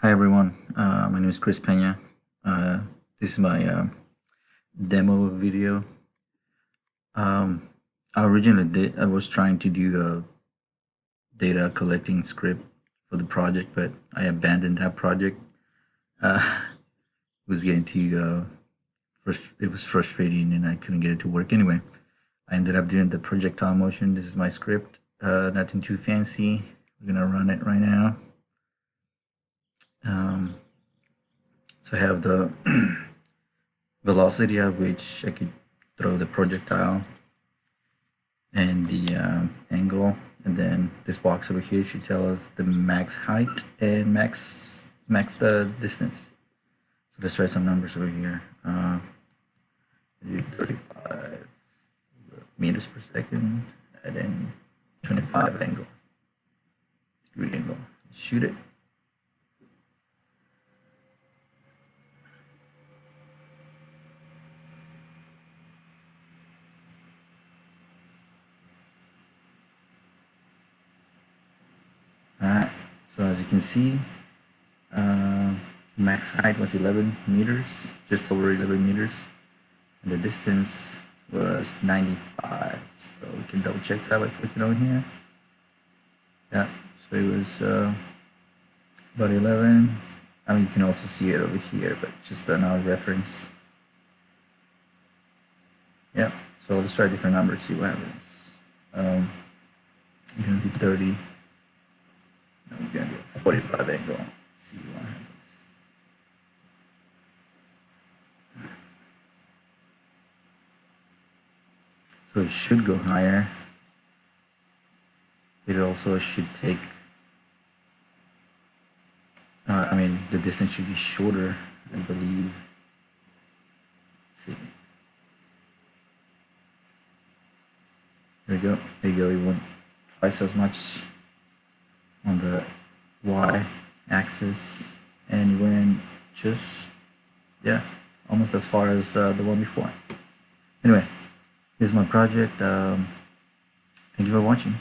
Hi everyone, my name is Chris Pena. This is my demo video. Um, I was trying to do a data collecting script for the project, but I abandoned that project. It was getting too, it was frustrating and I couldn't get it to work anyway. I ended up doing the projectile motion. This is my script, nothing too fancy. We're gonna run it right now. Um, so I have the velocity at which I could throw the projectile and the angle, and then this box over here should tell us the max height and max the distance. So let's try some numbers over here. 35 meters per second, and then 25 angle, degree angle. Shoot it. Alright, so as you can see, max height was 11 meters, just over 11 meters, and the distance was 95. So we can double check that by clicking on here. Yeah, so it was about 11. I mean, you can also see it over here, but just another reference. Yeah, so let's try different numbers, see what happens. I'm gonna do 30. I'm gonna do 45 angle. See what happens. So it should go higher. It also should take. I mean, the distance should be shorter, I believe. Let's see. There we go. There you go. It went twice as much on the y-axis, and went just, yeah, almost as far as the one before. Anyway, here's my project. Thank you for watching.